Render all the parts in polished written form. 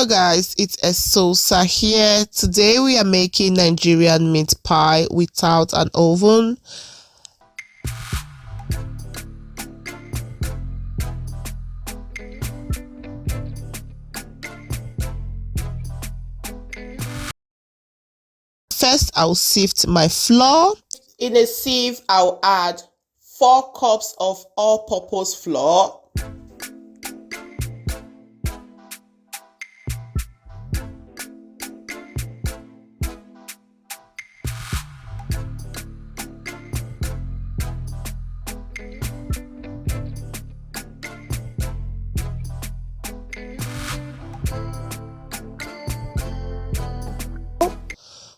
Hello guys, it's Esosa here. Today we are making Nigerian meat pie without an oven. First, I'll sift my flour. In a sieve, I'll add 4 cups of all-purpose flour.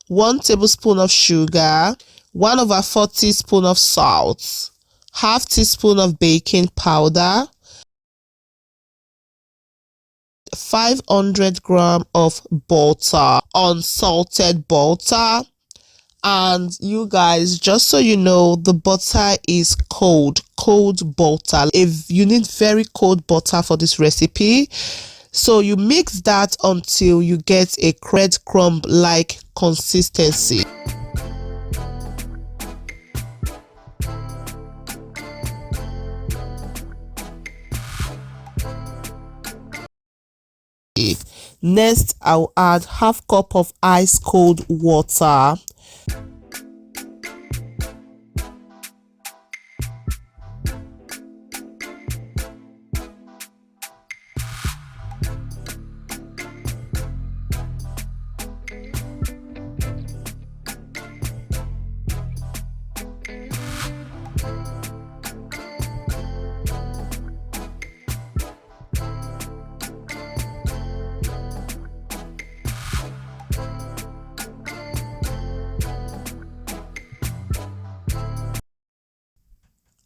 One tablespoon of sugar, 1/4 teaspoon of salt, half teaspoon of baking powder, 500 gram of butter, unsalted butter. And you guys, just so you know, the butter is cold butter. If you need very cold butter for this recipe, so you mix that until you get a breadcrumb like consistency. Next, I'll add half cup of ice cold water.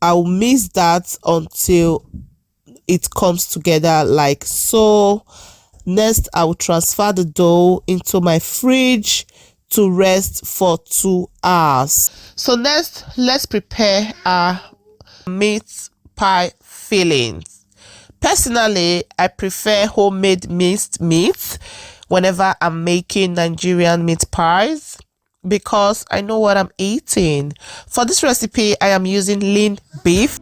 I'll mix that until it comes together like so. Next, I will transfer the dough into my fridge to rest for 2 hours. So next, let's prepare our meat pie fillings. Personally, I prefer homemade minced meat whenever I'm making Nigerian meat pies, because I know what I'm eating. For this recipe, I am using lean beef.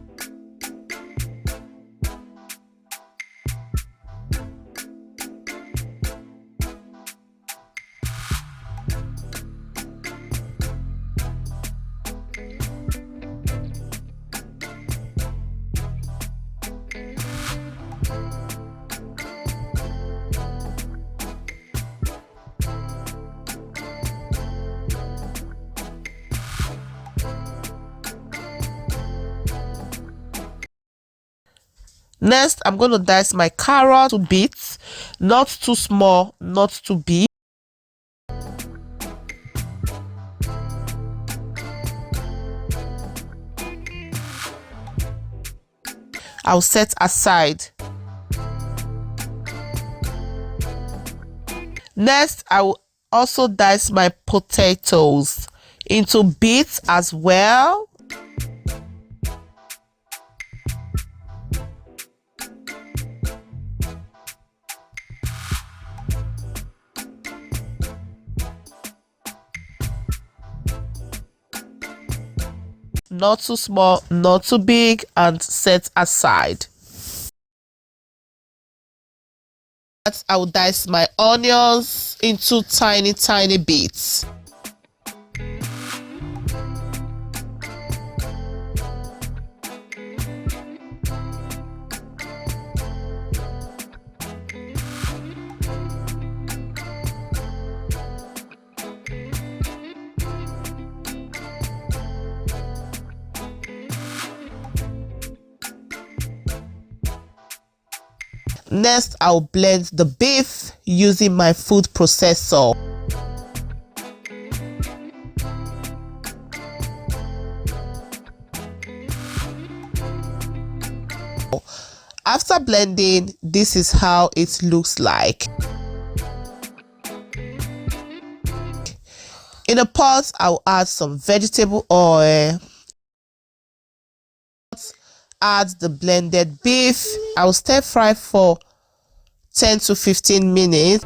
Next, I'm going to dice my carrot to bits, not too small, not too big. I'll set aside. Next, I will also dice my potatoes into bits as well. Not too small, not too big, and set aside. I will dice my onions into tiny bits. Next, I'll blend the beef using my food processor. After blending, this is how it looks like. In a pot, I'll add some vegetable oil. Add the blended beef. I'll stir fry for 10 to 15 minutes.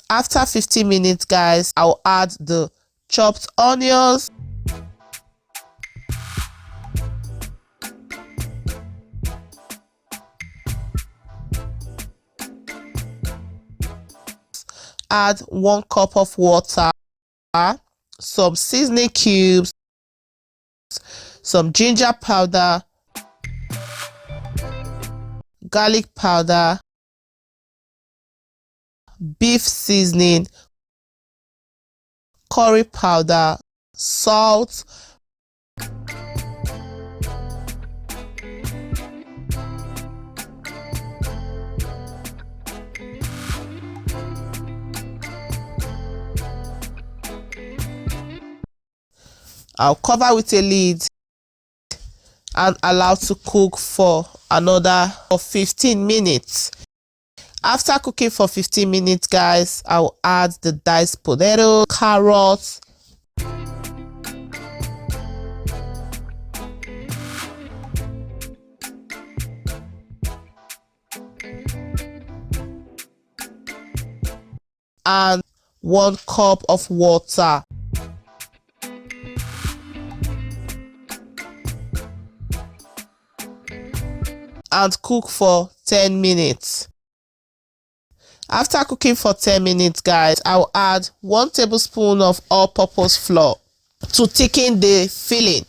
After 15 minutes, guys, I'll add the chopped onions, add 1 cup of water, some seasoning cubes, some ginger powder, garlic powder, beef seasoning, curry powder, salt, I'll cover with a lid and allow to cook for another 15 minutes. After cooking for 15 minutes, guys, I'll add the diced potato, carrots, and 1 cup of water. And cook for 10 minutes. After cooking for 10 minutes, guys, I'll add 1 tablespoon of all-purpose flour to thicken the filling.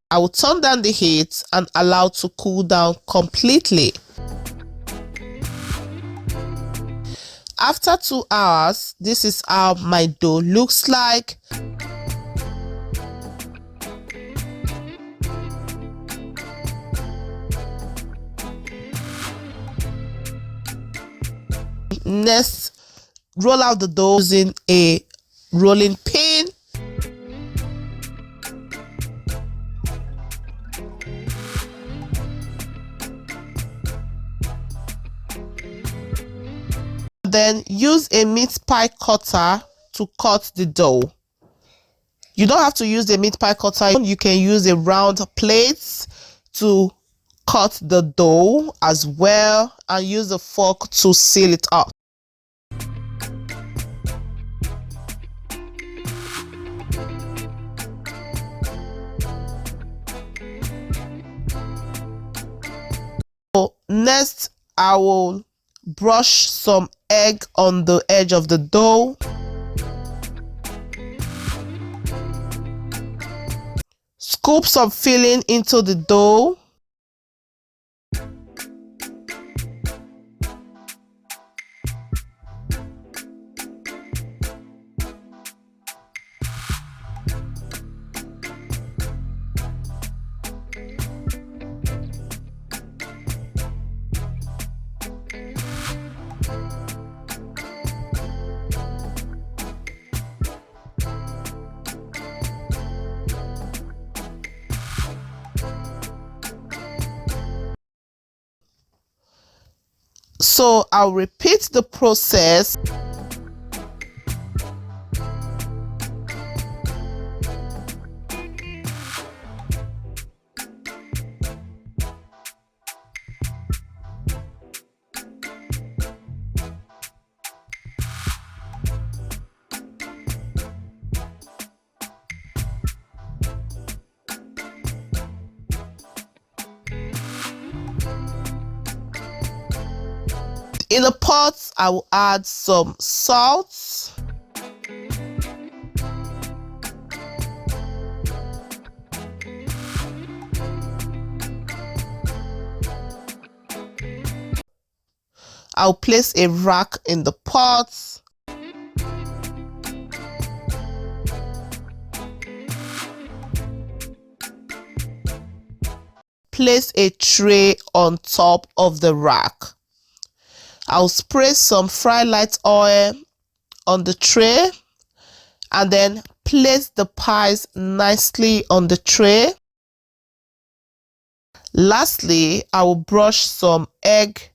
I will turn down the heat and allow to cool down completely. After 2 hours, this is how my dough looks like. Next, roll out the dough using a rolling pin. Then use a meat pie cutter to cut the dough. You don't have to use a meat pie cutter. You can use a round plate to cut the dough as well, and use a fork to seal it up. So next, I will brush some egg on the edge of the dough. Scoop some filling into the dough. So I'll repeat the process. In a pot, I will add some salt, I'll place a rack in the pot. place a tray on top of the rack. I'll spray some fry light oil on the tray and then place the pies nicely on the tray. Lastly, I will brush some egg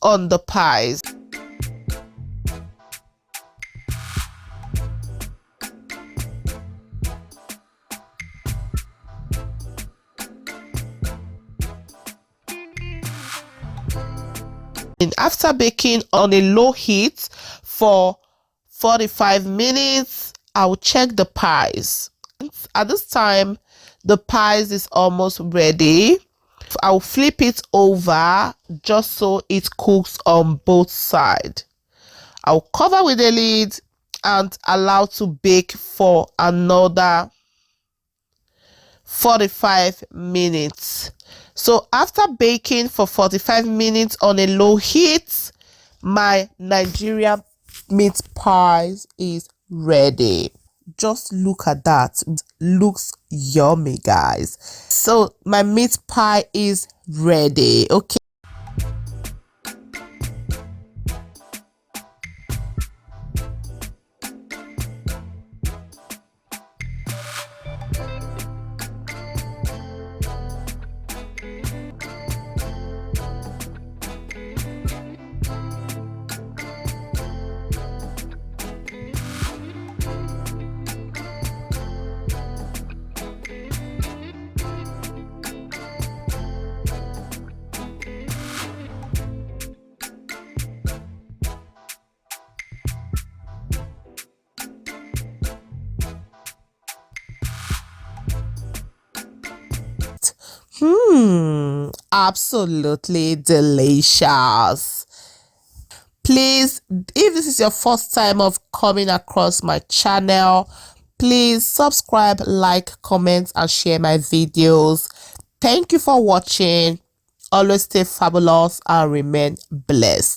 on the pies. And after baking on a low heat for 45 minutes, I will check the pies. At this time, the pies is almost ready. I'll flip it over just so it cooks on both sides. I'll cover with a lid and allow to bake for another 45 minutes. So after baking for 45 minutes on a low heat, my Nigerian meat pies is ready. Just look at that. It looks yummy, guys. So my meat pie is ready. Okay. Absolutely delicious. Please, if this is your first time of coming across my channel, please subscribe, like, comment, and share my videos. Thank you for watching. Always stay fabulous and remain blessed.